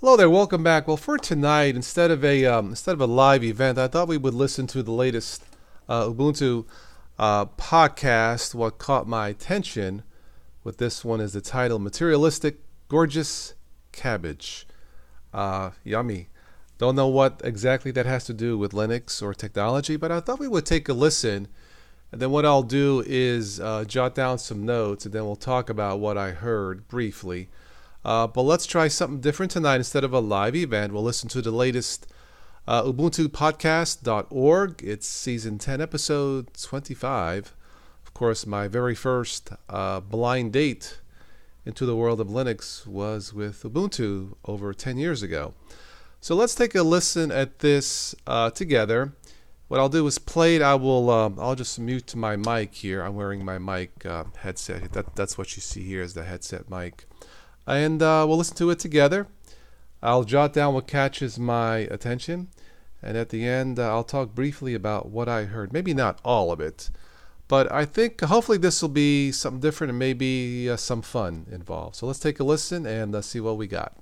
Hello there, welcome back. Well, for tonight, instead of a live event, I thought we would listen to the latest Ubuntu podcast. What caught my attention with this one is the title, Materialistic Gorgeous Cabbage. Yummy. Don't know what exactly that has to do with Linux or technology, but I thought we would take a listen. And then what I'll do is jot down some notes, and then we'll talk about what I heard briefly. But let's try something different tonight. Instead of a live event, we'll listen to the latest UbuntuPodcast.org. It's season 10, episode 25. Of course, my very first blind date into the world of Linux was with Ubuntu over 10 years ago. So let's take a listen at this together. What I'll do is play it. I'll just mute my mic here. I'm wearing my mic headset. That's what you see here is the headset mic. And we'll listen to it together. I'll jot down what catches my attention. And at the end, I'll talk briefly about what I heard. Maybe not all of it. But I think hopefully this will be something different and maybe some fun involved. So let's take a listen and see what we got.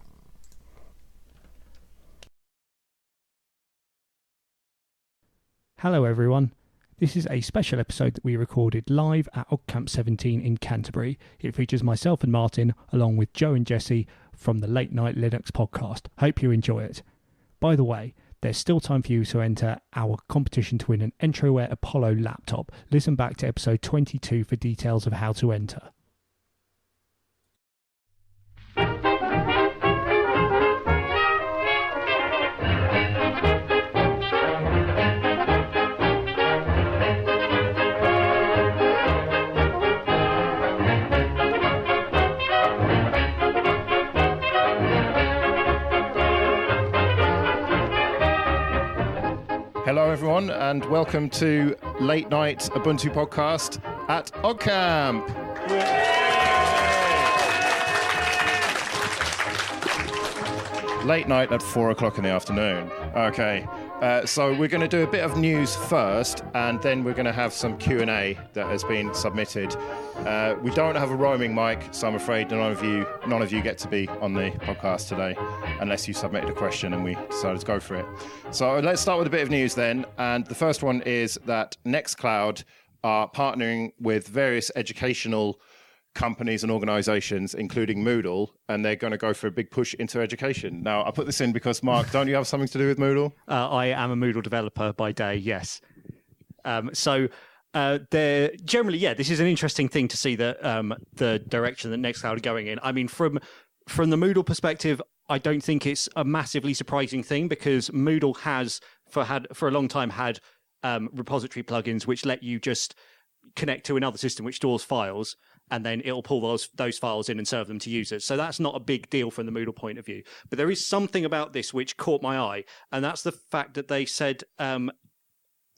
Hello everyone. This is a special episode that we recorded live at OggCamp 17 in Canterbury. It features myself and Martin, along with Joe and Jesse from the Late Night Linux podcast. Hope you enjoy it. By the way, there's still time for you to enter our competition to win an Entroware Apollo laptop. Listen back to episode 22 for details of how to enter. Hello everyone and welcome to Late Night Ubuntu Podcast at OggCamp. Late night at 4 o'clock in the afternoon. Okay, so we're going to do a bit of news first and then we're going to have some Q&A that has been submitted. We don't have a roaming mic, so I'm afraid none of you get to be on the podcast today unless you submitted a question and we decided to go for it. So let's start with a bit of news then. And the first one is that Nextcloud are partnering with various educational companies and organizations, including Moodle, and they're going to go for a big push into education. Now, I put this in because, Mark, don't you have something to do with Moodle? I am a Moodle developer by day, yes. They're generally, this is an interesting thing to see that the direction that Nextcloud are going in. I mean, from the Moodle perspective, I don't think it's a massively surprising thing because Moodle has for a long time had repository plugins which let you just connect to another system which stores files, and then it'll pull those files in and serve them to users. So that's not a big deal from the Moodle point of view. But there is something about this which caught my eye, and that's the fact that they said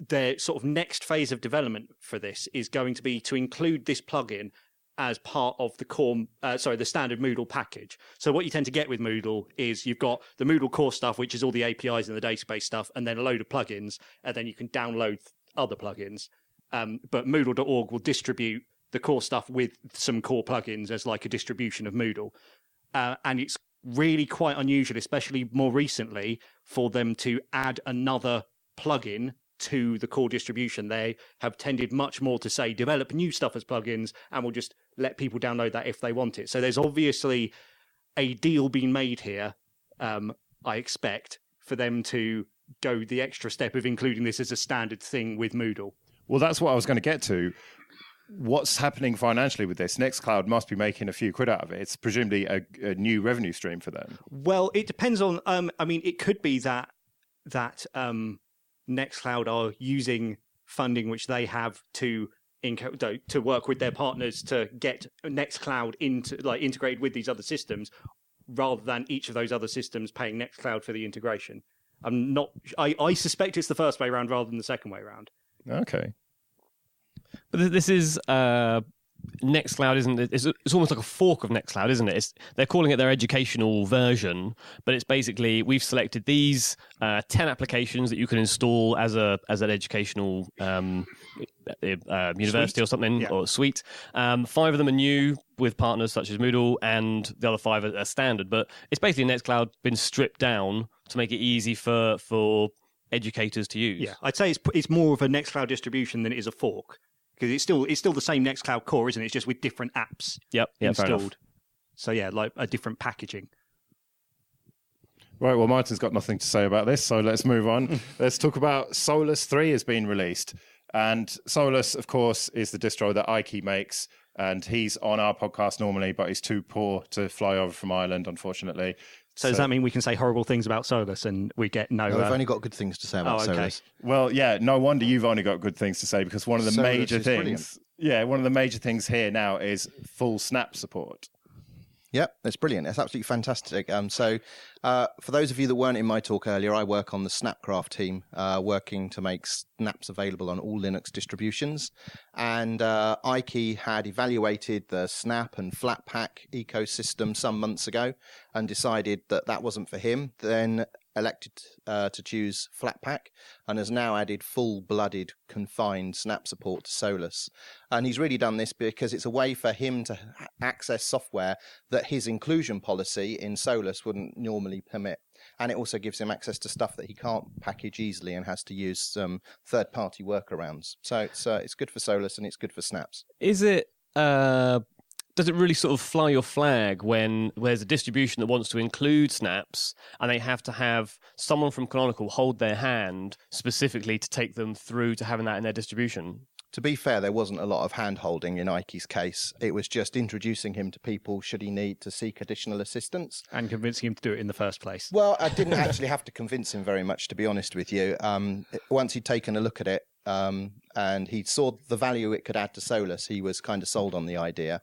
their sort of next phase of development for this is going to be to include this plugin as part of the standard Moodle package. So what you tend to get with Moodle is you've got the Moodle core stuff, which is all the APIs and the database stuff, and then a load of plugins, and then you can download other plugins. But Moodle.org will distribute the core stuff with some core plugins as like a distribution of Moodle. And it's really quite unusual, especially more recently, for them to add another plugin to the core distribution. They have tended much more to say, develop new stuff as plugins, and we'll just let people download that if they want it. So there's obviously a deal being made here, I expect, for them to go the extra step of including this as a standard thing with Moodle. Well, that's what I was going to get to. What's happening financially with this? Nextcloud must be making a few quid out of it. It's presumably a new revenue stream for them. Well, it depends on. It could be that Nextcloud are using funding which they have to work with their partners to get Nextcloud integrated with these other systems, rather than each of those other systems paying Nextcloud for the integration. I suspect it's the first way around rather than the second way around. Okay. But this is Nextcloud, isn't it? It's almost like a fork of Nextcloud, isn't it? They're calling it their educational version, but it's basically we've selected these 10 applications that you can install as an educational university or something, Yeah. or suite. 5 of them are new with partners such as Moodle, and the other 5 are standard. But it's basically Nextcloud been stripped down to make it easy for educators to use. Yeah, I'd say it's more of a Nextcloud distribution than it is a fork, because it's still the same Nextcloud core, isn't it? It's just with different apps Yep. Fair enough. installed. So yeah, like a different packaging. Right, well, Martin's got nothing to say about this, so let's move on. Let's talk about Solus 3 has been released. And Solus, of course, is the distro that Ike makes. And he's on our podcast normally, but he's too poor to fly over from Ireland, unfortunately. So does that mean we can say horrible things about Solus and we get no... No, we've only got good things to say about Solus. Well, yeah, no wonder you've only got good things to say, because one of the Solus major is things... brilliant. Yeah, one of the major things here now is full Snap support. Yep, it's brilliant. It's absolutely fantastic. So for those of you that weren't in my talk earlier, I work on the Snapcraft team, working to make snaps available on all Linux distributions. And Ike had evaluated the Snap and Flatpak ecosystem some months ago and decided that that wasn't for him. Then elected to choose Flatpak and has now added full-blooded confined Snap support to Solus. And he's really done this because it's a way for him to access software that his inclusion policy in Solus wouldn't normally permit. And it also gives him access to stuff that he can't package easily and has to use some third-party workarounds. So it's good for Solus and it's good for Snaps. Is it... does it really sort of fly your flag when there's a distribution that wants to include snaps and they have to have someone from Canonical hold their hand specifically to take them through to having that in their distribution? To be fair, there wasn't a lot of hand-holding in Ike's case. It was just introducing him to people should he need to seek additional assistance. And convincing him to do it in the first place. Well, I didn't actually have to convince him very much, to be honest with you. Once he'd taken a look at it and he saw the value it could add to Solus, he was kind of sold on the idea.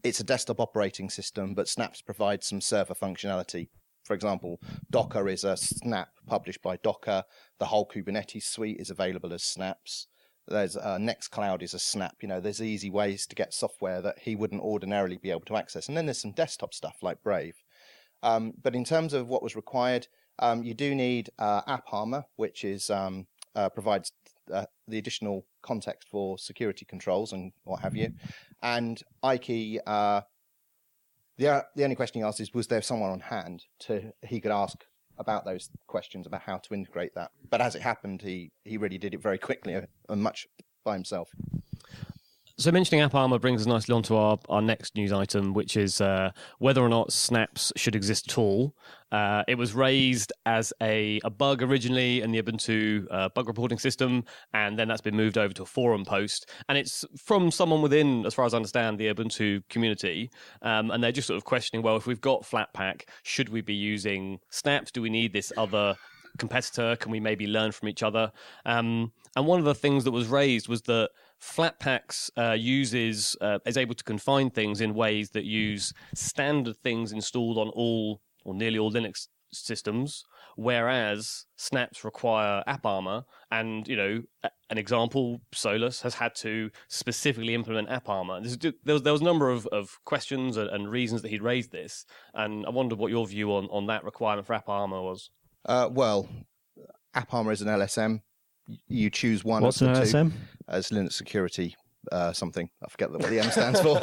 It's a desktop operating system, but Snaps provides some server functionality. For example, Docker is a Snap published by Docker. The whole Kubernetes suite is available as Snaps. There's Nextcloud is a Snap. You know, there's easy ways to get software that he wouldn't ordinarily be able to access. And then there's some desktop stuff like Brave. But in terms of what was required, you do need AppArmor, which is provides the additional context for security controls and what have you. And Ike, the only question he asked is, was there someone on hand he could ask about those questions about how to integrate that? But as it happened, he really did it very quickly and much by himself. So mentioning AppArmor brings us nicely onto our next news item, which is whether or not snaps should exist at all. It was raised as a bug originally in the Ubuntu bug reporting system, and then that's been moved over to a forum post. And it's from someone within, as far as I understand, the Ubuntu community. And they're just sort of questioning, well, if we've got Flatpak, should we be using snaps? Do we need this other competitor? Can we maybe learn from each other? And one of the things that was raised was that Flatpaks is able to confine things in ways that use standard things installed on all or nearly all Linux systems, whereas snaps require AppArmor. And, you know, an example, Solus has had to specifically implement AppArmor. There was a number of questions and reasons that he'd raised this, and I wondered what your view on that requirement for AppArmor was. Well, AppArmor is an LSM. You choose one What's of an the LSM? two as Linux security something. I forget what the M stands for.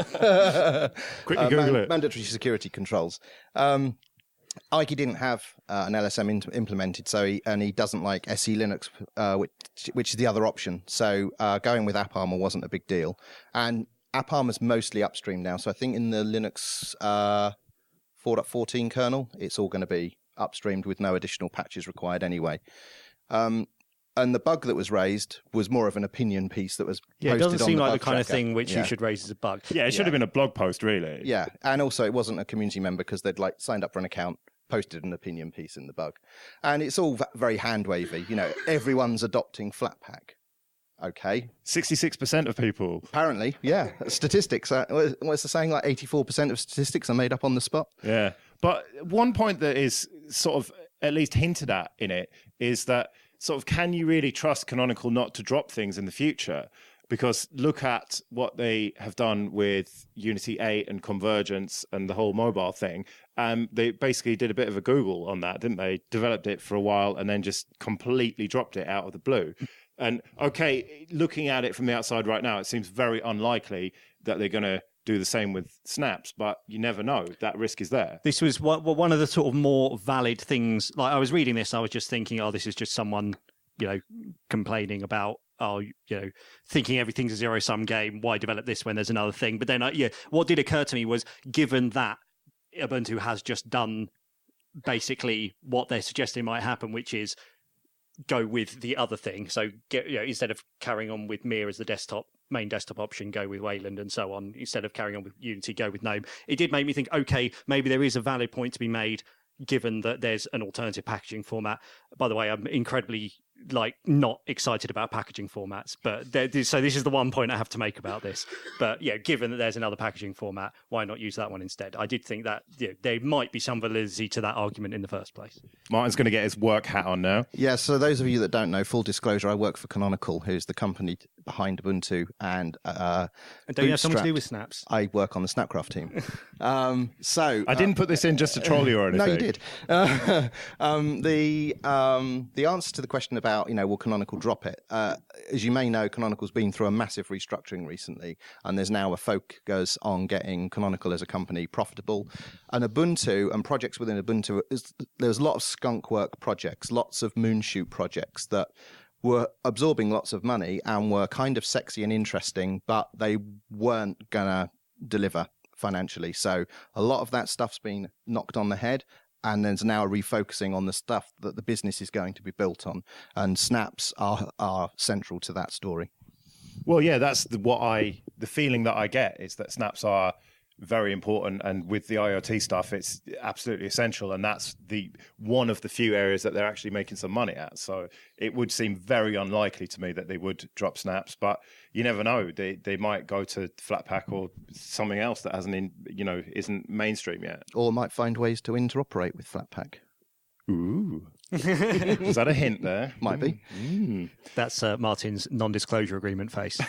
Quickly Google it. Mandatory security controls. Ike didn't have an LSM implemented, so he doesn't like SE Linux, which is the other option. So going with AppArmor wasn't a big deal. And AppArmor's mostly upstream now, so I think in the Linux 4.14 kernel, it's all going to be upstreamed with no additional patches required anyway. And the bug that was raised was more of an opinion piece that was posted on it doesn't seem the like bug the kind of tracker. thing which you should raise as a bug. Yeah, it should have been a blog post, really. Yeah, and also it wasn't a community member because they'd signed up for an account, posted an opinion piece in the bug. And it's all very hand-wavy. You know, everyone's adopting Flatpak. Okay. 66% of people. Apparently, yeah. Statistics. What's the saying? Like 84% of statistics are made up on the spot. Yeah. But one point that is sort of at least hinted at in it is that sort of, can you really trust Canonical not to drop things in the future? Because look at what they have done with Unity 8 and Convergence and the whole mobile thing. They basically did a bit of a Google on that, didn't they? Developed it for a while and then just completely dropped it out of the blue. And okay, looking at it from the outside right now, it seems very unlikely that they're going to do the same with snaps, but you never know. That risk is there. This was one of the sort of more valid things. Like, I was reading this, I was just thinking, oh, this is just someone, complaining about, thinking everything's a zero-sum game. Why develop this when there's another thing? But then, what did occur to me was, given that Ubuntu has just done basically what they're suggesting might happen, which is go with the other thing. So instead of carrying on with Mir as the main desktop option, go with Wayland and so on. Instead of carrying on with Unity, go with GNOME. It did make me think, okay, maybe there is a valid point to be made, given that there's an alternative packaging format. By the way, I'm incredibly not excited about packaging formats, but so this is the one point I have to make about this. But given that there's another packaging format, why not use that one instead? I did think that there might be some validity to that argument in the first place. Martin's going to get his work hat on now. Yeah, so those of you that don't know, full disclosure, I work for Canonical, who's the company behind Ubuntu, and don't you have something to do with snaps? I work on the Snapcraft team. So I didn't put this in just to troll you or anything. No, you did. The answer to the question about will Canonical drop it? As you may know, Canonical's been through a massive restructuring recently, and there's now a focus on getting Canonical as a company profitable. And Ubuntu and projects within Ubuntu, there's a lot of skunk work projects, lots of moonshoot projects that were absorbing lots of money and were kind of sexy and interesting, but they weren't gonna deliver financially. So a lot of that stuff's been knocked on the head. And there's now a refocusing on the stuff that the business is going to be built on. And snaps are central to that story. Well, yeah, that's the feeling that I get is that snaps are very important. And with the IoT stuff, it's absolutely essential. And that's one of the few areas that they're actually making some money at. So it would seem very unlikely to me that they would drop snaps, but you never know. They might go to Flatpak or something else that isn't mainstream yet. Or might find ways to interoperate with Flatpak. Ooh. Was that a hint there? Might be. That's Martin's non-disclosure agreement face.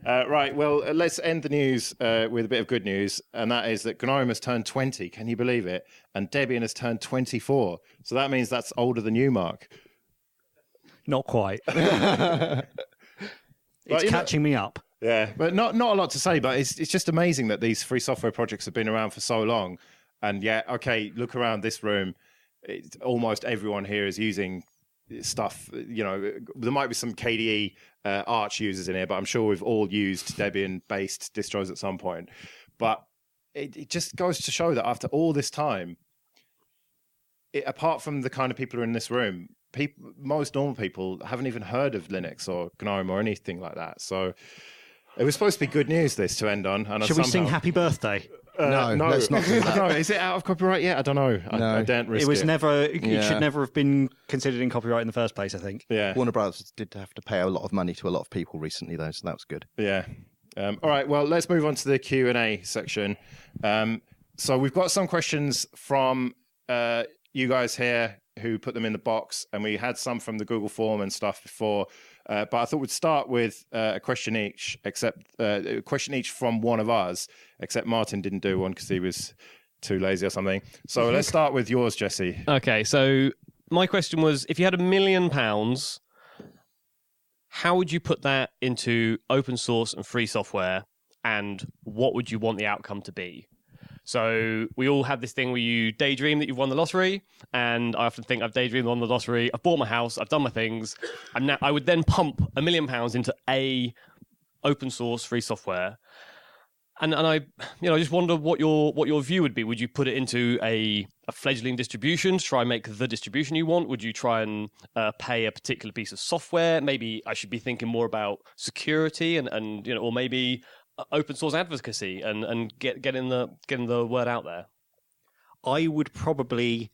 Right, well, let's end the news with a bit of good news, and that is that GNOME has turned 20. Can you believe it? And Debian has turned 24. So that means that's older than you, Mark. Not quite. It's catching me up. Yeah, but not a lot to say, but it's just amazing that these free software projects have been around for so long. And look around this room. Almost everyone here is using stuff. There might be some KDE Arch users in here, but I'm sure we've all used Debian-based distros at some point. But it just goes to show that after all this time, apart from the kind of people who are in this room, most normal people haven't even heard of Linux or GNOME or anything like that. So it was supposed to be good news, this, to end on. And Should we sing Happy Birthday? No, let's not do that. No, is it out of copyright yet? I don't know. No. I don't risk it. It was never. It should never have been considered in copyright in the first place, I think. Yeah. Warner Brothers did have to pay a lot of money to a lot of people recently, though, so that was good. Yeah. All right. Well, let's move on to the Q&A section. So we've got some questions from you guys here who put them in the box, and we had some from the Google form and stuff before. But I thought we'd start with a question each, from one of us, except Martin didn't do one because he was too lazy or something. So let's start with yours, Jesse. Okay, so my question was, if you had £1 million, how would you put that into open source and free software, and what would you want the outcome to be? So we all have this thing where you daydream that you've won the lottery, and I often think I've daydreamed on the lottery, I've bought my house, I've done my things, and now I would then pump £1 million into a open source free software. And I just wonder what your view would be. Would you put it into a fledgling distribution to try and make the distribution you want? Would you try and pay a particular piece of software? Maybe I should be thinking more about security and or maybe open source advocacy and getting the word out there. I would probably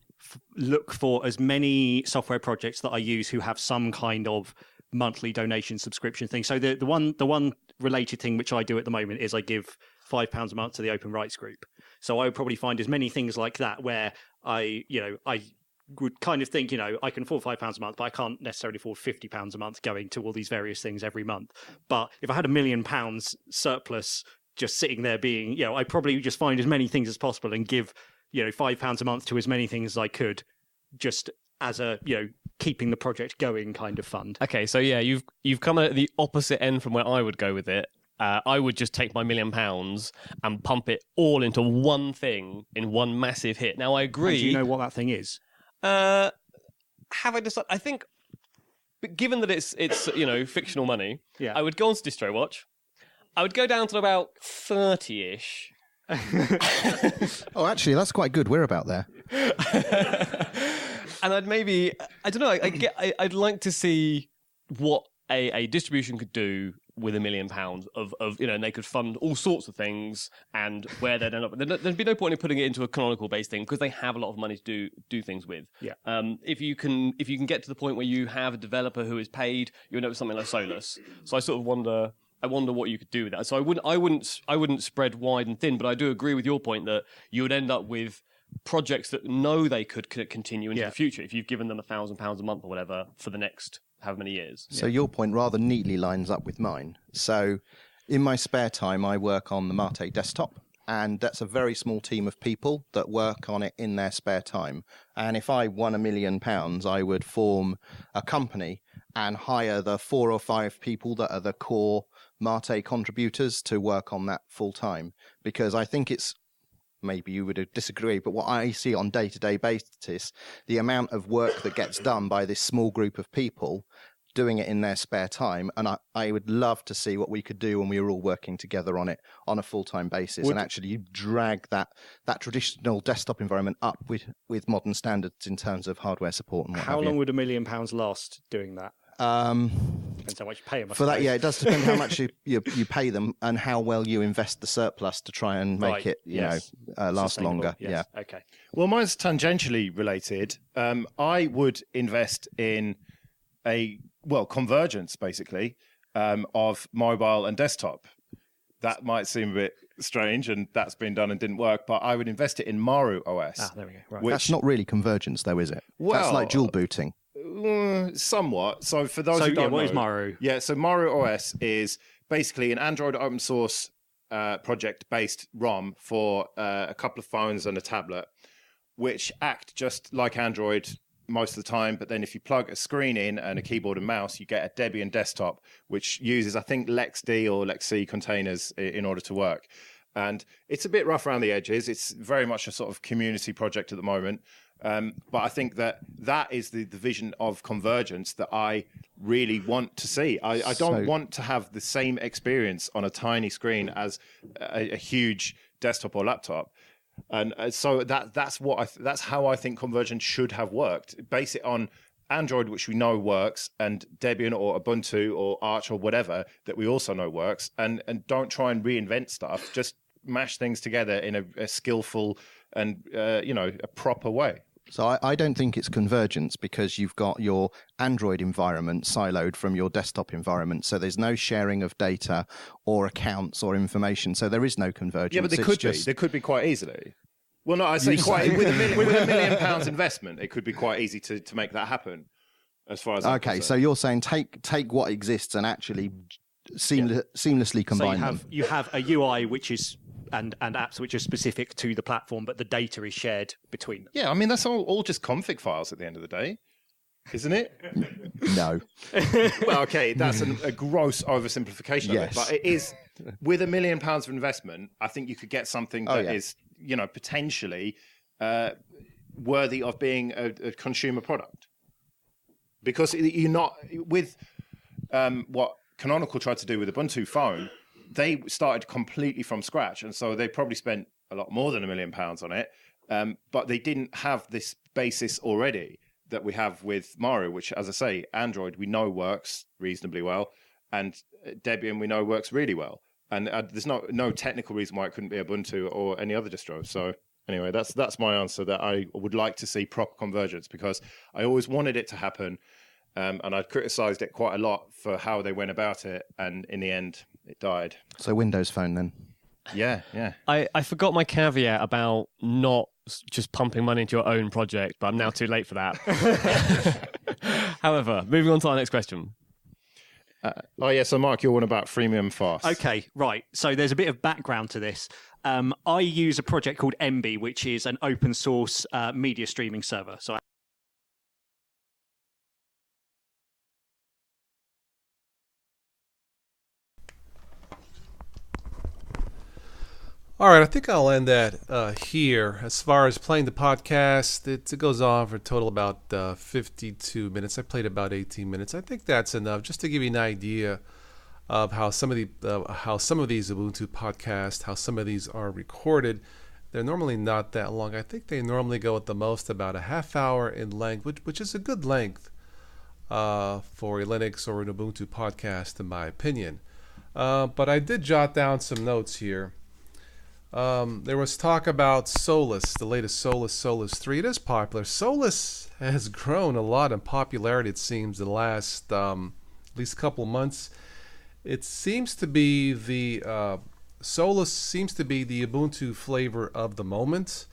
look for as many software projects that I use who have some kind of monthly donation subscription thing. So the one related thing which I do at the moment is I give £5 a month to the Open Rights Group. So I would probably find as many things like that where I would kind of think, I can afford £5 a month, but I can't necessarily afford £50 a month going to all these various things every month. But if I had £1 million surplus just sitting there being, I'd probably just find as many things as possible and give, £5 a month to as many things as I could, just as a keeping the project going kind of fund. Okay, so yeah, you've come at the opposite end from where I would go with it. I would just take my £1 million and pump it all into one thing in one massive hit. Now I agree. And do you know what that thing is? Have I decided? I think, but given that it's fictional money, Yeah. I would go on to DistroWatch. I would go down to about 30-ish. Oh, actually, that's quite good. We're about there. And I'd maybe, I don't know, I'd like to see what a distribution could do with £1 million of and they could fund all sorts of things, and where they'd end up. There'd be no point in putting it into a canonical based thing because they have a lot of money to do things with. Yeah. If you can get to the point where you have a developer who is paid, you'll end up with something like Solus. So I sort of wonder. I wonder what you could do with that. So I wouldn't spread wide and thin, but I do agree with your point that you would end up with projects that know they could continue into the future if you've given them £1,000 a month or whatever for the next however many years. So your point rather neatly lines up with mine. So in my spare time, I work on the Mate desktop, and that's a very small team of people that work on it in their spare time. And if I won £1 million, I would form a company and hire the 4 or 5 people that are the core Mate contributors to work on that full time, because I think it's, maybe you would disagree, but what I see on day-to-day basis, the amount of work that gets done by this small group of people doing it in their spare time, and I would love to see what we could do when we were all working together on it on a full-time basis, and actually drag that traditional desktop environment up with modern standards in terms of hardware support and what How long would £1 million last doing that? Depends how much you pay them. For that, yeah, it does depend how much you pay them and how well you invest the surplus to try and make it, last longer. Yes. Yeah. Okay. Well, mine's tangentially related. I would invest in convergence, basically, of mobile and desktop. That might seem a bit strange, and that's been done and didn't work, but I would invest it in Maru OS. Ah, there we go. Right. That's not really convergence, though, is it? Well, that's like dual booting. Somewhat. So for those who don't know, what is Maru? Yeah, so Maru OS is basically an Android open source project-based ROM for a couple of phones and a tablet, which act just like Android most of the time. But then if you plug a screen in and a keyboard and mouse, you get a Debian desktop, which uses, I think, LexD or LexC containers in order to work. And it's a bit rough around the edges. It's very much a sort of community project at the moment. But I think that is the vision of convergence that I really want to see. I don't want to have the same experience on a tiny screen as a huge desktop or laptop. And so that's how I think convergence should have worked. Base it on Android, which we know works, and Debian or Ubuntu or Arch or whatever that we also know works, and don't try and reinvent stuff. Just mash things together in a skillful and a proper way. So I don't think it's convergence, because you've got your Android environment siloed from your desktop environment. So there's no sharing of data or accounts or information. So there is no convergence. Yeah, but there could be. There could be quite easily. Well, no, I say quite with £1 million investment, it could be quite easy to make that happen. As far as I'm concerned. So you're saying take what exists and actually seamlessly combine them. You have a UI which is and apps which are specific to the platform, but the data is shared between them. Yeah, I mean, that's all just config files at the end of the day, isn't it? No. Well, okay, that's a gross oversimplification of it, but it is, with £1 million of investment, I think you could get something that is, potentially worthy of being a consumer product. Because you're not, with what Canonical tried to do with Ubuntu Phone, they started completely from scratch, and so they probably spent a lot more than £1 million on it, but they didn't have this basis already that we have with Maru, which, as I say, Android we know works reasonably well, and Debian we know works really well, and there's no technical reason why it couldn't be Ubuntu or any other distro. So anyway, that's my answer, that I would like to see proper convergence, because I always wanted it to happen. And I'd criticised it quite a lot for how they went about it, and in the end, it died. So Windows Phone then? Yeah. I forgot my caveat about not just pumping money into your own project, but I'm now too late for that. However, moving on to our next question. So Mark, you're one about freemium fast. Okay, right. So there's a bit of background to this. I use a project called Emby, which is an open source media streaming server. So All right, I think I'll end that here. As far as playing the podcast, it goes on for a total about 52 minutes. I played about 18 minutes. I think that's enough just to give you an idea of how some of these Ubuntu podcasts, how some of these are recorded. They're normally not that long. I think they normally go at the most about a half hour in length, which is a good length for a Linux or an Ubuntu podcast, in my opinion. But I did jot down some notes here. There was talk about Solus, the latest Solus 3. It is popular. Solus has grown a lot in popularity, it seems, the last at least couple months. It seems to be Solus seems to be the Ubuntu flavor of the moment.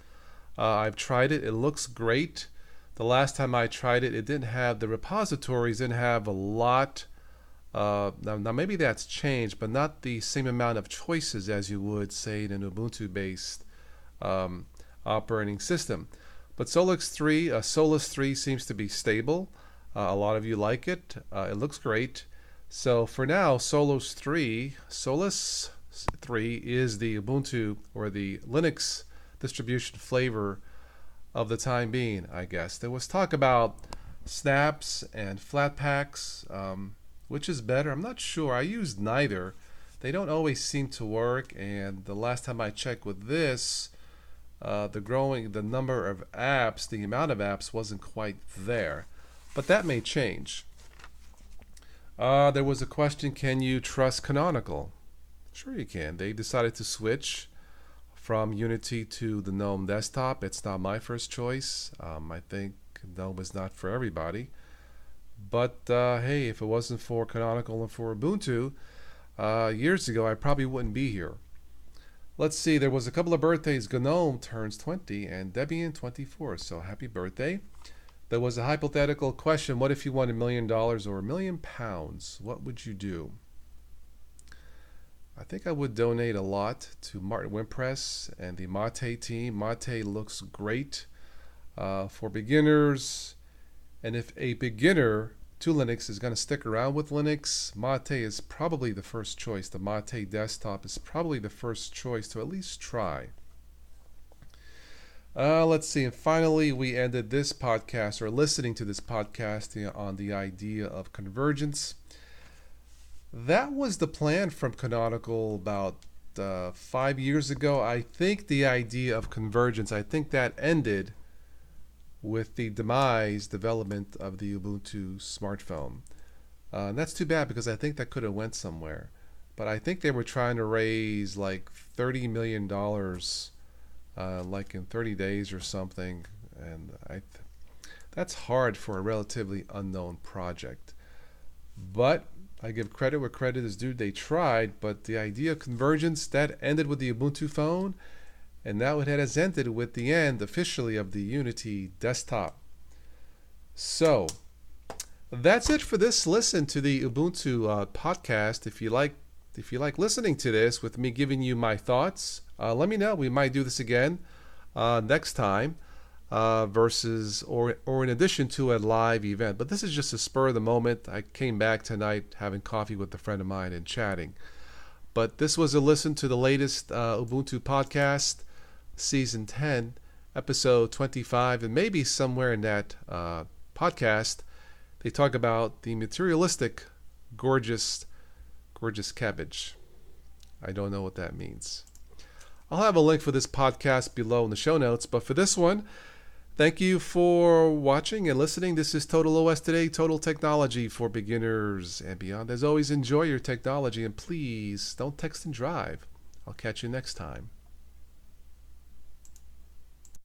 I've tried it. It looks great. The last time I tried it, it didn't have the repositories, didn't have a lot. Now maybe that's changed, but not the same amount of choices as you would, say, in an Ubuntu-based operating system. But Solus 3 seems to be stable. A lot of you like it. It looks great. So for now, Solus 3 is the Ubuntu or the Linux distribution flavor of the time being, I guess. There was talk about snaps and Flatpaks. Which is better? I'm not sure. I used neither. They don't always seem to work, and the last time I checked with this, the number of apps, the amount of apps wasn't quite there. But that may change. There was a question, can you trust Canonical? Sure you can. They decided to switch from Unity to the GNOME desktop. It's not my first choice. I think GNOME is not for everybody. But hey, if it wasn't for Canonical and for Ubuntu, years ago, I probably wouldn't be here. Let's see, there was a couple of birthdays. GNOME turns 20 and Debian 24, so happy birthday. There was a hypothetical question, what if you won $1 million or £1 million? What would you do? I think I would donate a lot to Martin Wimpress and the Mate team. Mate looks great for beginners. And if a beginner to Linux is going to stick around with Linux, Mate is probably the first choice. The Mate desktop is probably the first choice to at least try. Let's see. And finally, we ended this podcast, or listening to this podcast, on the idea of convergence. That was the plan from Canonical about 5 years ago. I think the idea of convergence, I think that ended with the development of the Ubuntu smartphone. And that's too bad, because I think that could have went somewhere. But I think they were trying to raise like $30 million like in 30 days or something. And that's hard for a relatively unknown project. But I give credit where credit is due. They tried, but the idea of convergence, that ended with the Ubuntu phone. And now it has ended with the end officially of the Unity desktop. So that's it for this listen to the Ubuntu podcast. If you like listening to this with me giving you my thoughts, let me know. We might do this again next time, versus or in addition to a live event. But this is just a spur of the moment. I came back tonight having coffee with a friend of mine and chatting. But this was a listen to the latest Ubuntu podcast. Season 10, episode 25, and maybe somewhere in that podcast, they talk about the materialistic, gorgeous cabbage. I don't know what that means. I'll have a link for this podcast below in the show notes, but for this one, thank you for watching and listening. This is Total OS Today, total technology for beginners and beyond. As always, enjoy your technology, and please don't text and drive. I'll catch you next time.